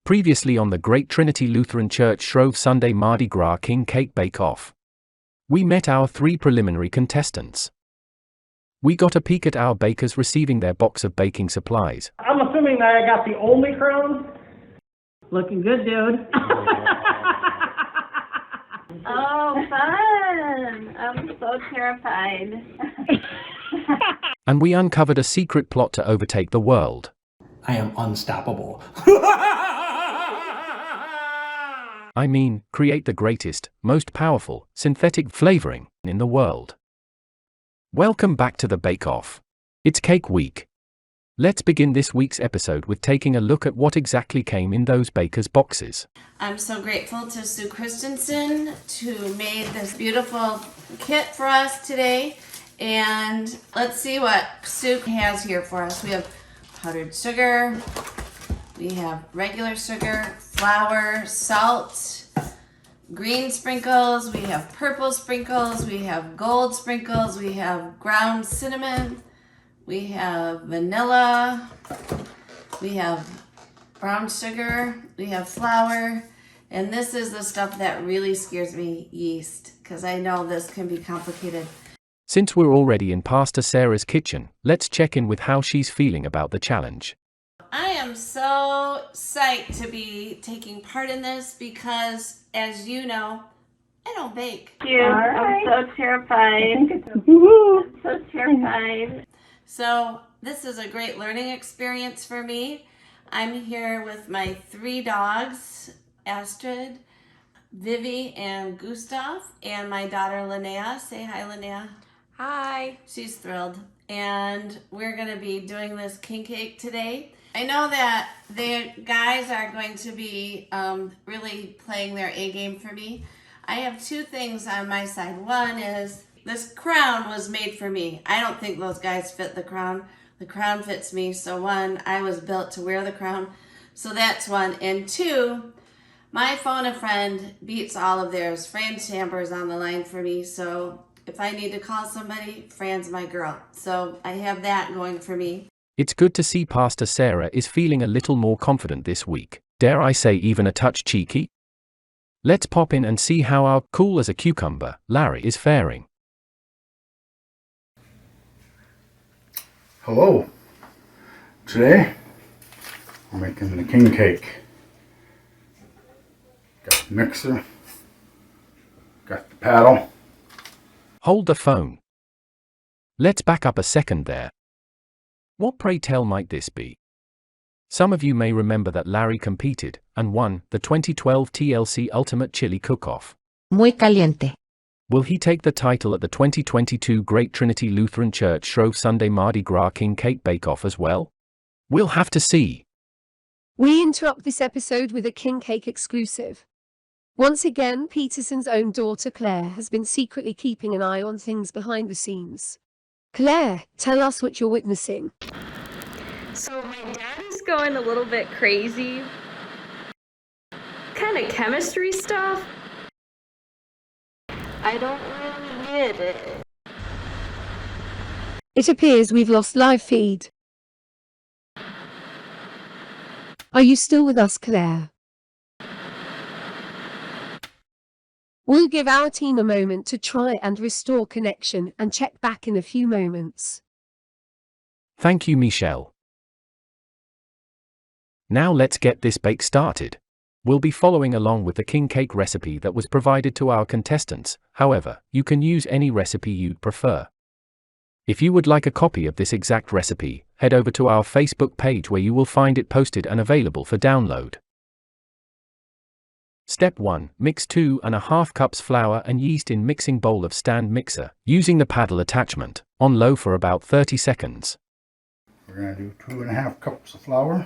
Previously on the Great Trinity Lutheran Church Shrove Sunday Mardi Gras King Cake Bake-Off. We met our 3 preliminary contestants. We got a peek at our bakers receiving their box of baking supplies. I'm assuming that I got the only crown. Looking good, dude. Oh, fun! I'm so terrified. And we uncovered a secret plot to overtake the world. I am unstoppable. I mean, create the greatest, most powerful, synthetic flavoring in the world. Welcome back to the Bake-Off. It's Cake Week. Let's begin this week's episode with taking a look at what exactly came in those bakers' boxes. I'm so grateful to Sue Christensen who made this beautiful kit for us today. And let's see what Sue has here for us. We have powdered sugar, we have regular sugar, flour, salt, green sprinkles, we have purple sprinkles, we have gold sprinkles, we have ground cinnamon, we have vanilla, we have brown sugar, we have flour, and this is the stuff that really scares me, yeast, because I know this can be complicated. Since we're already in Pastor Sarah's kitchen, let's check in with how she's feeling about the challenge. I am so psyched to be taking part in this because, as you know, I don't bake. I'm so terrified. So terrified. So this is a great learning experience for me. I'm here with my 3 dogs, Astrid, Vivi, and Gustav, and my daughter Linnea. Say hi, Linnea. Hi. She's thrilled. And we're going to be doing this king cake today. I know that the guys are going to be really playing their A game for me. I have 2 things on my side. One is this crown was made for me. I don't think those guys fit the crown. The crown fits me. So 1, I was built to wear the crown. So that's 1. And 2, my phone a friend beats all of theirs. Fran Chamber's on the line for me. So if I need to call somebody, Fran's my girl. So I have that going for me. It's good to see Pastor Sarah is feeling a little more confident this week. Dare I say even a touch cheeky? Let's pop in and see how our cool as a cucumber, Larry, is faring. Hello. Today, we're making the king cake. Got the mixer. Got the paddle. Hold the phone. Let's back up a second there. What pray tell might this be? Some of you may remember that Larry competed and won the 2012 TLC Ultimate Chili Cook-Off. Muy caliente. Will he take the title at the 2022 Great Trinity Lutheran Church Shrove Sunday Mardi Gras King Cake Bake-Off as well? We'll have to see. We interrupt this episode with a king cake exclusive. Once again, Peterson's own daughter Claire has been secretly keeping an eye on things behind the scenes. Claire, tell us what you're witnessing. So my dad is going a little bit crazy. Kind of chemistry stuff. I don't really get it. It appears we've lost live feed. Are you still with us, Claire? We'll give our team a moment to try and restore connection and check back in a few moments. Thank you, Michelle. Now let's get this bake started. We'll be following along with the king cake recipe that was provided to our contestants. However, you can use any recipe you'd prefer. If you would like a copy of this exact recipe, head over to our Facebook page where you will find it posted and available for download. Step 1. Mix 2½ cups flour and yeast in mixing bowl of stand mixer, using the paddle attachment, on low for about 30 seconds. We're going to do 2½ cups of flour.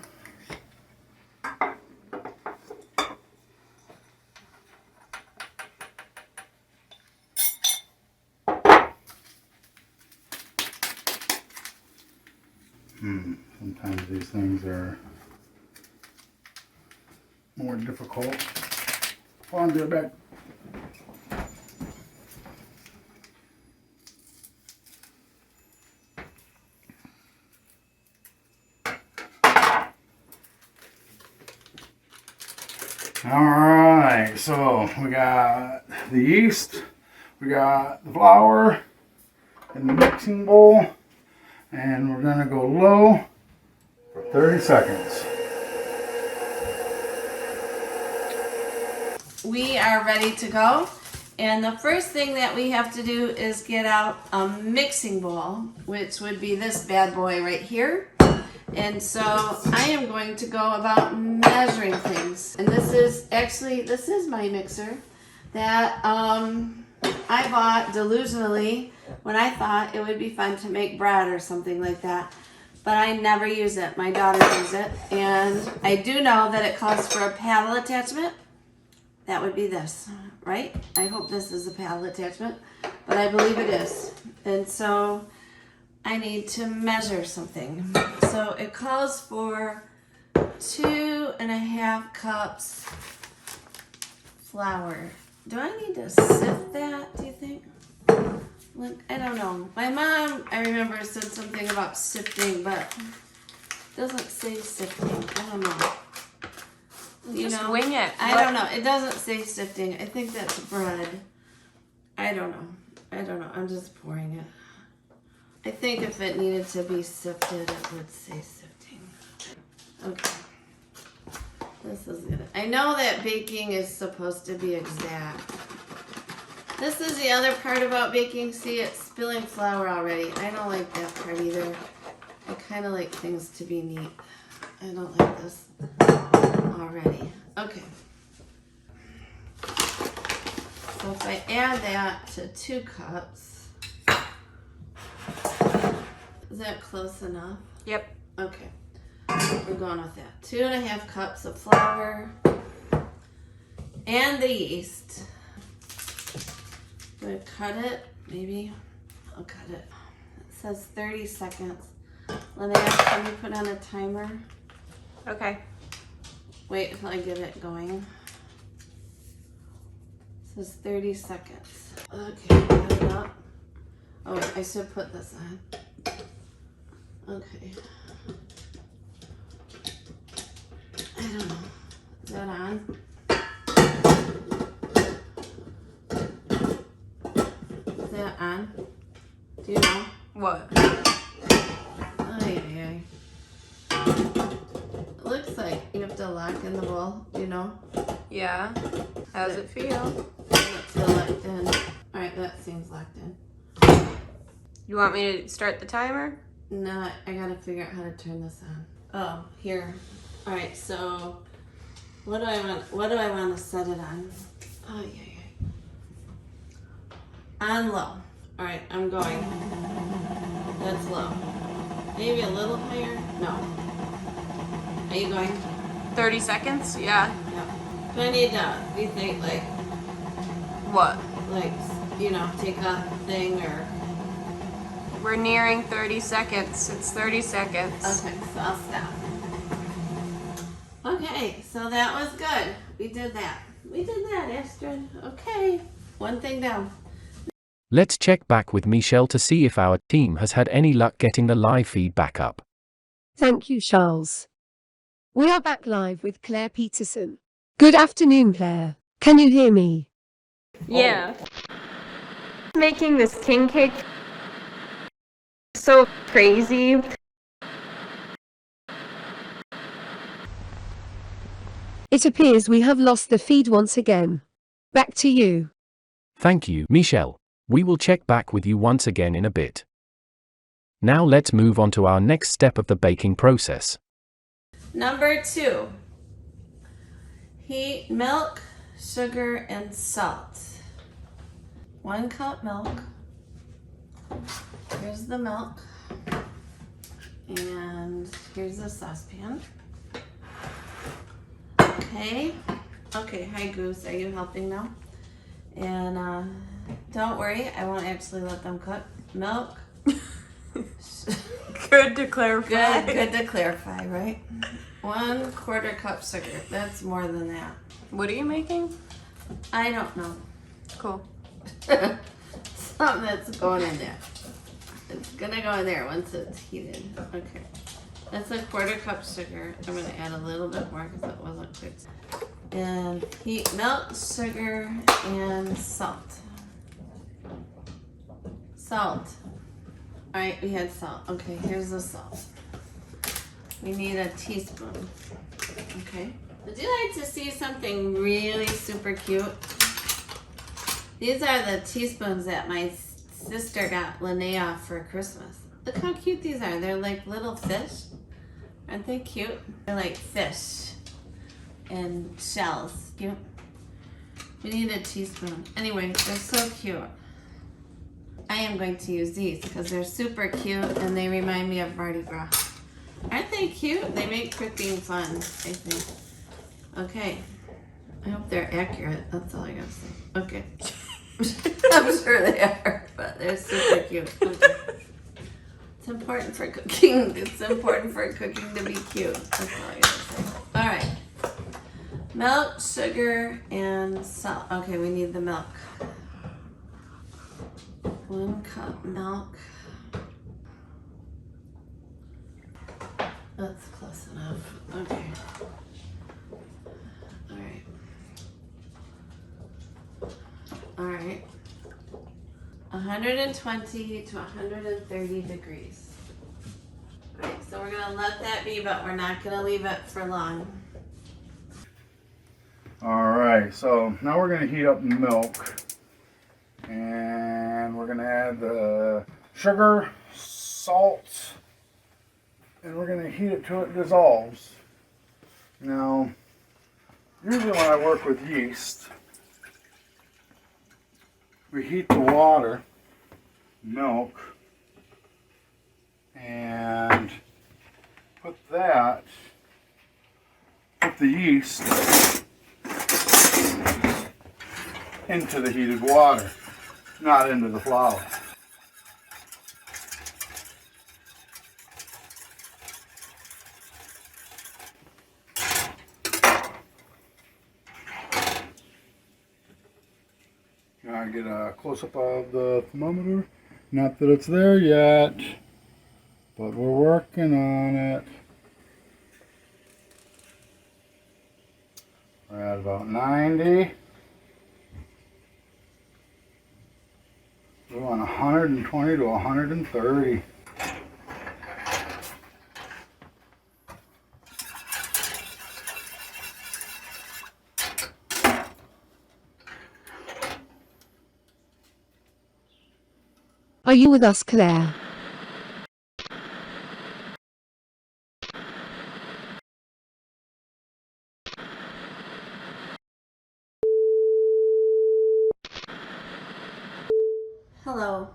Sometimes these things are more difficult. On their back. Alright, so we got the yeast, we got the flour in the mixing bowl, and we're gonna go low for 30 seconds. We are ready to go. And the first thing that we have to do is get out a mixing bowl, which would be this bad boy right here. And so I am going to go about measuring things. And this is my mixer that I bought delusionally when I thought it would be fun to make bread or something like that. But I never use it. My daughter uses it. And I do know that it calls for a paddle attachment. That would be this, right? I hope this is a paddle attachment, but I believe it is. And so I need to measure something. So it calls for 2.5 cups flour. Do I need to sift that, do you think? Like, I don't know. My mom, I remember, said something about sifting, but it doesn't say sifting. I don't know. You Just know, wing it. I don't know. It doesn't say sifting. I think that's bread. I don't know. I'm just pouring it. I think if it needed to be sifted, it would say sifting. Okay. This is good. I know that baking is supposed to be exact. This is the other part about baking. See, it's spilling flour already. I don't like that part either. I kind of like things to be neat. I don't like this already. Okay. So if I add that to 2 cups, is that close enough? Yep. Okay. We're going with that. 2.5 cups of flour and the yeast. I'm going to cut it, maybe. I'll cut it. It says 30 seconds. Linnea, can you put on a timer? Okay. Wait until I get it going. It says 30 seconds. Okay, got it up. Oh, wait, I should put this on. Okay. I don't know. Is that on? Is that on? Do you know? What? Ay. It looks like you have to lock in the bowl, do you know? Yeah. How's it feel? It's still locked in. Alright, that seems locked in. You want me to start the timer? No, I gotta figure out how to turn this on. Oh, here. Alright, so what do I want to set it on? Oh, yeah. On low. Alright, I'm going. That's low. Maybe a little higher? No. Are you going? 30 seconds? Yeah. Yeah. Do I need to, do you think, like, What? take a thing or? We're nearing 30 seconds. It's 30 seconds. Okay, so I'll stop. Okay, so that was good. We did that. Astrid. Okay. One thing down. Let's check back with Michelle to see if our team has had any luck getting the live feed back up. Thank you, Charles. We are back live with Claire Peterson. Good afternoon, Claire. Can you hear me? Yeah. Making this king cake so crazy. It appears we have lost the feed once again. Back to you. Thank you, Michelle. We will check back with you once again in a bit. Now let's move on to our next step of the baking process. Number 2. Heat milk, sugar, and salt. 1 cup milk. Here's the milk. And here's the saucepan. Okay. Okay, hi Goose, are you helping now? And don't worry, I won't actually let them cook. Milk. Good to clarify. Good to clarify, right? 1/4 cup sugar. That's more than that. What are you making? I don't know. Cool. Something that's going in there. It's gonna go in there once it's heated. Okay. That's 1/4 cup sugar. I'm gonna add a little bit more because it wasn't cooked. And heat milk, sugar, and salt. Salt. Alright, we had salt. Okay, here's the salt. We need a teaspoon. Okay. Would you like to see something really super cute? These are the teaspoons that my sister got Linnea for Christmas. Look how cute these are. They're like little fish. Aren't they cute? They're like fish and shells. Cute. We need a teaspoon. Anyway, they're so cute. I am going to use these because they're super cute and they remind me of Mardi Gras. Aren't they cute? They make cooking fun, I think. Okay. I hope they're accurate. That's all I gotta say. Okay. I'm sure they are, but they're super cute. Okay. It's important for cooking. It's important for cooking to be cute. That's all I gotta say. All right. Milk, sugar, and salt. Okay, we need the milk. 1 cup milk. That's close enough. Okay. All right. All right. 120 to 130 degrees. All right, so we're gonna let that be, but we're not gonna leave it for long. Alright, so now we're going to heat up milk. And we're going to add the sugar, salt, and we're going to heat it till it dissolves. Now, usually when I work with yeast, we heat the water, milk, and put the yeast into the heated water, not into the flour. Now I get a close-up of the thermometer. Not that it's there yet, but we're working on it. We're at about 90. We want 120 to 130. Are you with us, Claire? Hello.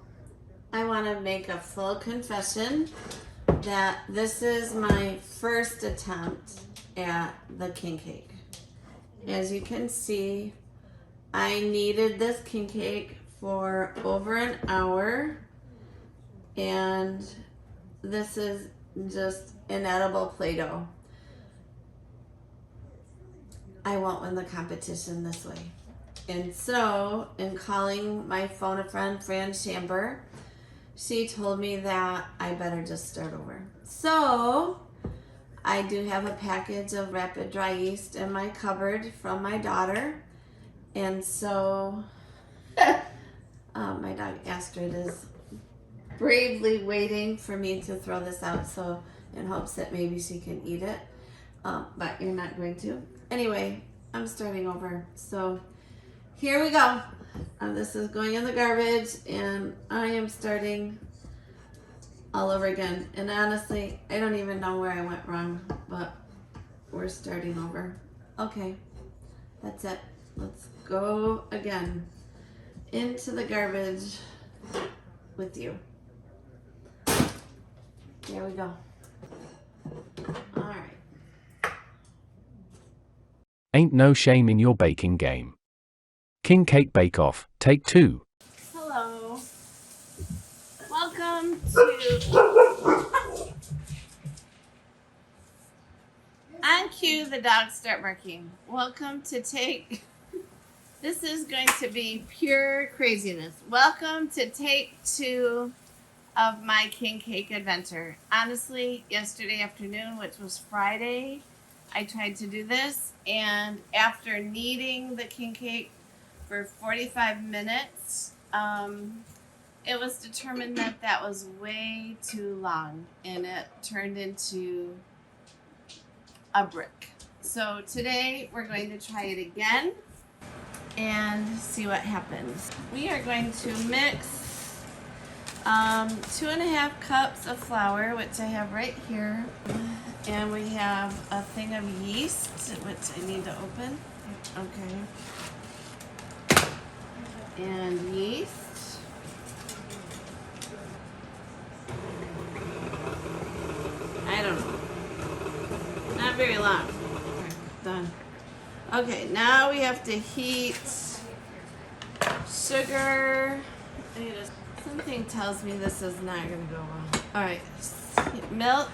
I want to make a full confession that this is my first attempt at the king cake. As you can see, I kneaded this king cake for over an hour, and this is just inedible Play-Doh. I won't win the competition this way. And so, in calling my phone a friend, Fran Chamber, she told me that I better just start over. So, I do have a package of rapid dry yeast in my cupboard from my daughter. And so, my dog Astrid is bravely waiting for me to throw this out, so in hopes that maybe she can eat it. But you're not going to. Anyway, I'm starting over. So, here we go. This is going in the garbage, and I am starting all over again. And honestly, I don't even know where I went wrong, but we're starting over. Okay, that's it. Let's go again into the garbage with you. There we go. All right. Ain't no shame in your baking game. King Cake Bake Off, Take 2. Hello. Welcome to... On cue, the dogs start barking. Welcome to take... This is going to be pure craziness. Welcome to Take 2 of my king cake adventure. Honestly, yesterday afternoon, which was Friday, I tried to do this, and after kneading the king cake for 45 minutes, it was determined that that was way too long, and it turned into a brick. So today we're going to try it again and see what happens. We are going to mix 2.5 cups of flour, which I have right here, and we have a thing of yeast, which I need to open. Okay. And yeast. I don't know. Not very long. Okay, done. Okay, now we have to heat sugar. Something tells me this is not going to go well. Alright, milk.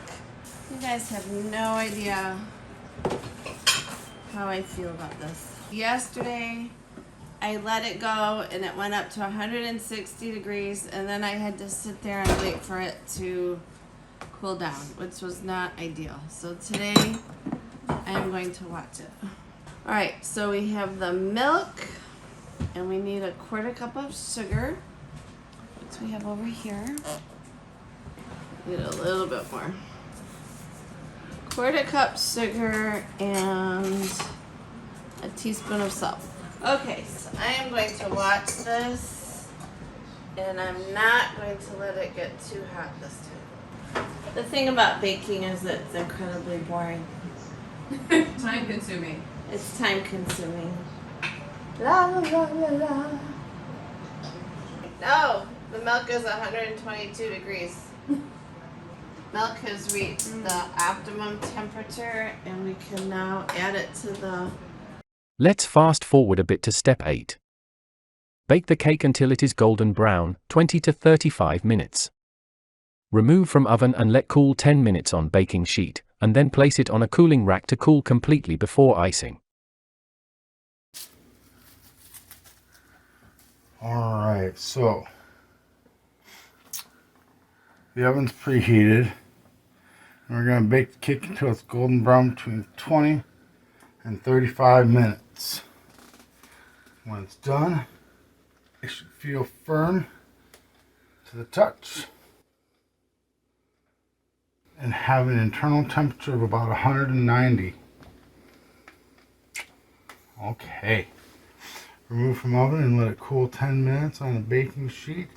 You guys have no idea how I feel about this. Yesterday, I let it go and it went up to 160 degrees, and then I had to sit there and wait for it to cool down, which was not ideal. So today, I am going to watch it. Alright, so we have the milk, and we need a 1/4 cup of sugar, which we have over here. Need a little bit more. 1/4 cup sugar and a teaspoon of salt. Okay, so I am going to watch this, and I'm not going to let it get too hot this time. The thing about baking is that it's incredibly boring. Time consuming. It's time consuming. La la la la la. No, the milk is 122 degrees. Milk has reached the optimum temperature, and we can now add it to the... Let's fast forward a bit to step 8. Bake the cake until it is golden brown, 20 to 35 minutes. Remove from oven and let cool 10 minutes on baking sheet, and then place it on a cooling rack to cool completely before icing. Alright, so the oven's preheated, and we're going to bake the cake until it's golden brown between 20 and 35 minutes. When it's done, it should feel firm to the touch and have an internal temperature of about 190. Okay. Remove from oven and let it cool 10 minutes on a baking sheet,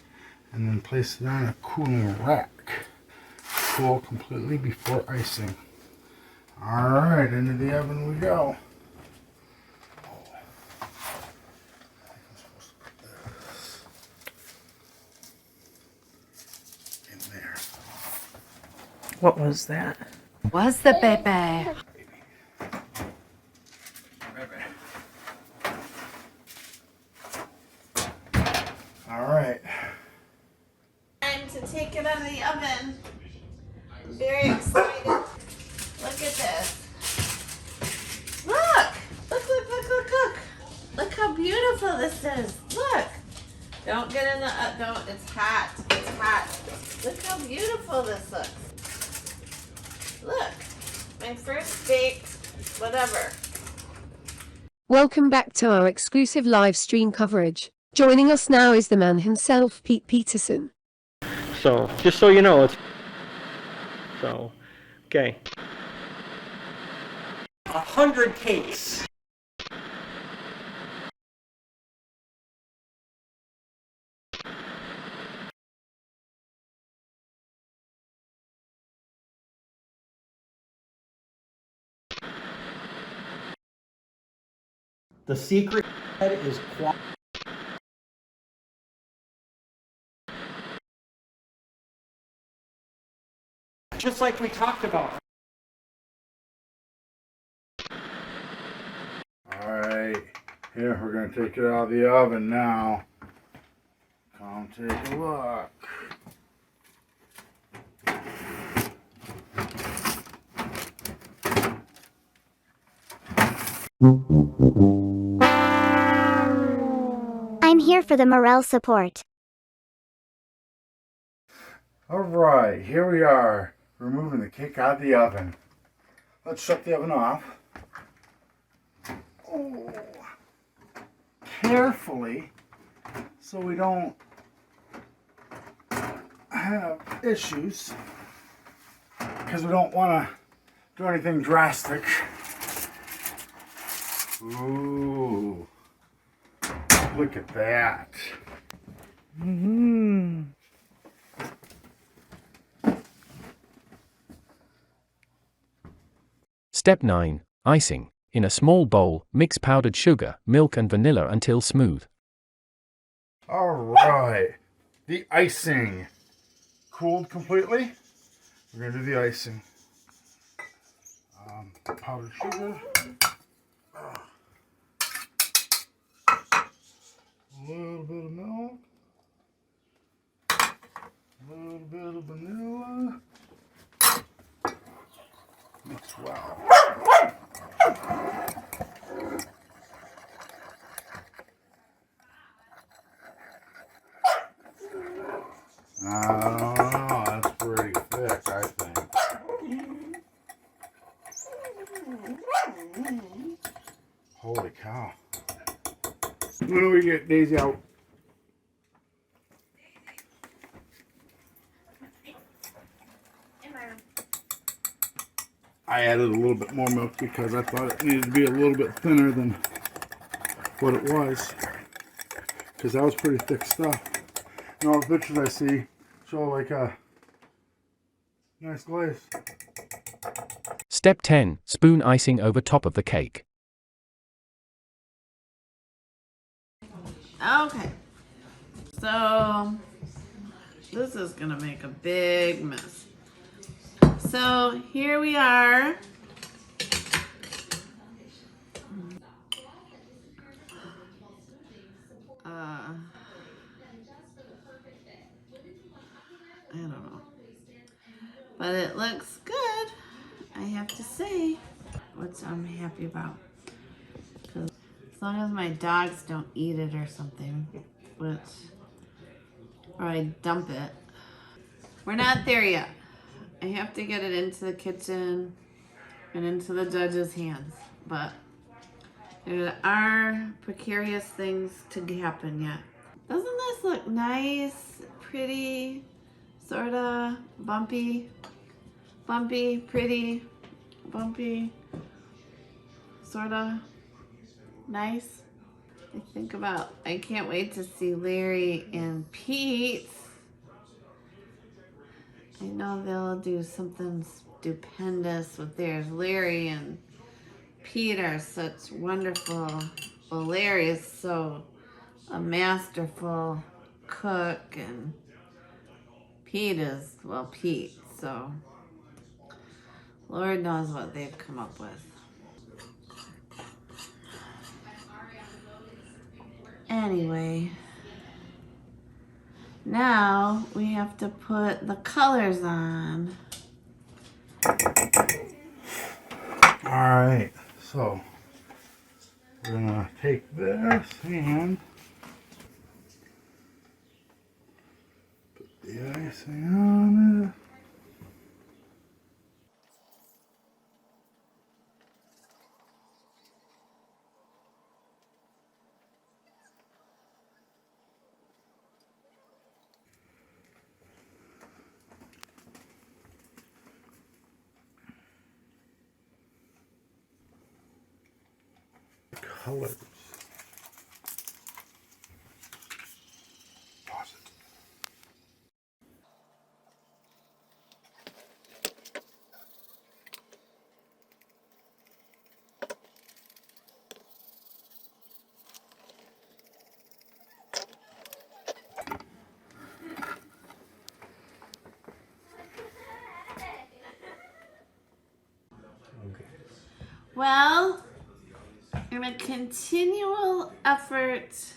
and then place it on a cooling rack. Cool completely before icing. Alright, into the oven we go. In there. What was that? Was the baby? Alright. Time to take it out of the oven. I'm very excited. Look at this. Look! Look, look, look, look, look. Look how beautiful this is. Look. Don't get in the, don't, it's hot. It's hot. Look how beautiful this looks. Look. My first baked whatever. Welcome back to our exclusive live stream coverage. Joining us now is the man himself, Pete Peterson. So, just so you know, it's... So, okay. 100 cakes. The secret is quality. Just like we talked about. Alright, here we're going to take it out of the oven now. Come take a look. I'm here for the morale support. Alright, here we are, removing the cake out of the oven. Let's shut the oven off. Oh, carefully, so we don't have issues, because we don't want to do anything drastic. Ooh, look at that. Step 9. Icing. In a small bowl, mix powdered sugar, milk and vanilla until smooth. Alright, the icing. Cooled completely. We're going to do the icing. Powdered sugar. A little bit of milk. A little bit of vanilla. Mix well. I don't know, that's pretty thick, I think. Holy cow. When do we get Daisy out? I added a little bit more milk because I thought it needed to be a little bit thinner than what it was. Because that was pretty thick stuff. And all the pictures I see show like a nice glaze. Step 10. Spoon icing over top of the cake. Okay, so this is gonna make a big mess. So here we are. I don't know, but it looks good, I have to say, which I'm happy about. As long as my dogs don't eat it or something, or I dump it. We're not there yet. I have to get it into the kitchen and into the judge's hands, but there are precarious things to happen yet. Doesn't this look nice, pretty, sorta bumpy, pretty, bumpy, sorta nice? I can't wait to see Larry and Pete. I know they'll do something stupendous with theirs. Larry and Pete are such wonderful, well, Larry is so a masterful cook, and Pete is, well, Pete, so Lord knows what they've come up with. Anyway, now we have to put the colors on. Alright, so we're gonna take this and put the icing on it. Colors. Pause it. Well, in a continual effort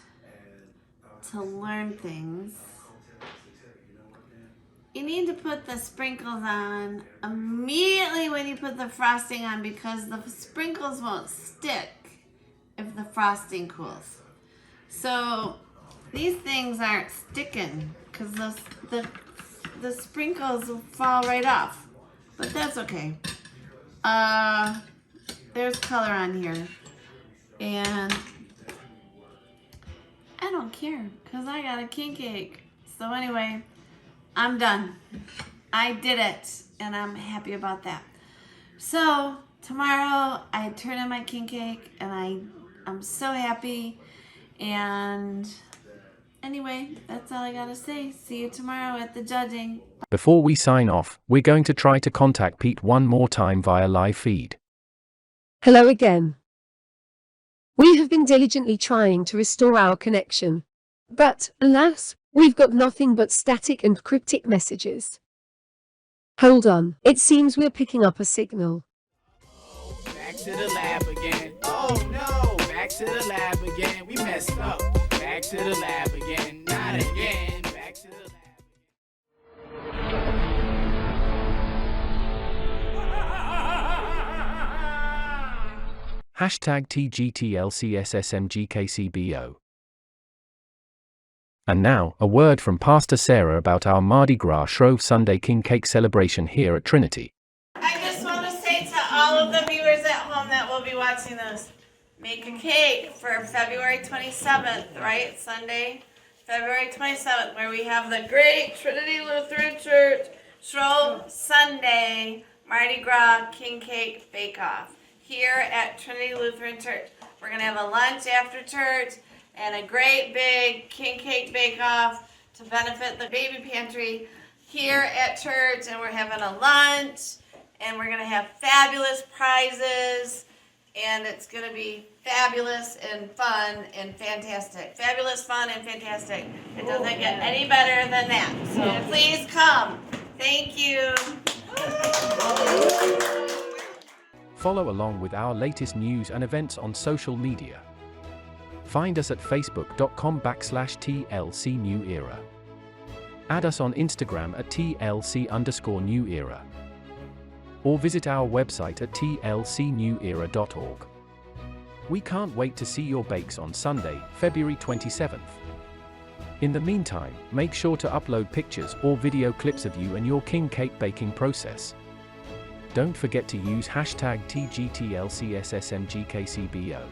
to learn things, you need to put the sprinkles on immediately when you put the frosting on, because the sprinkles won't stick if the frosting cools. So these things aren't sticking because the sprinkles will fall right off, but that's okay. There's color on here. And I don't care because I got a king cake. So anyway, I'm done. I did it and I'm happy about that. So tomorrow I turn in my king cake and I'm so happy. And anyway, that's all I gotta say. See you tomorrow at the judging. Before we sign off, we're going to try to contact Pete one more time via live feed. Hello again. We have been diligently trying to restore our connection. But, alas, we've got nothing but static and cryptic messages. Hold on, it seems we're picking up a signal. Back to the lab again. Oh no, back to the lab again. We messed up. Back to the lab again. Not again. Back to the lab. Hashtag TGTLCSSMGKCBO. And now, a word from Pastor Sarah about our Mardi Gras Shrove Sunday King Cake celebration here at Trinity. I just want to say to all of the viewers at home that will be watching this, make a cake for February 27th, right? Sunday, February 27th, where we have the great Trinity Lutheran Church Shrove Sunday Mardi Gras King Cake Bake-Off here at Trinity Lutheran Church. We're going to have a lunch after church and a great big king cake bake-off to benefit the baby pantry here at church. And we're having a lunch and we're going to have fabulous prizes and it's going to be fabulous and fun and fantastic. Fabulous, fun, and fantastic. It doesn't get any better than that. So please come. Thank you. Follow along with our latest news and events on social media. Find us at facebook.com/TLC New Era. Add us on Instagram at TLC_New Era. Or visit our website at tlcnewera.org. We can't wait to see your bakes on Sunday, February 27th. In the meantime, make sure to upload pictures or video clips of you and your king cake baking process. Don't forget to use hashtag TGTLCSSMGKCBO.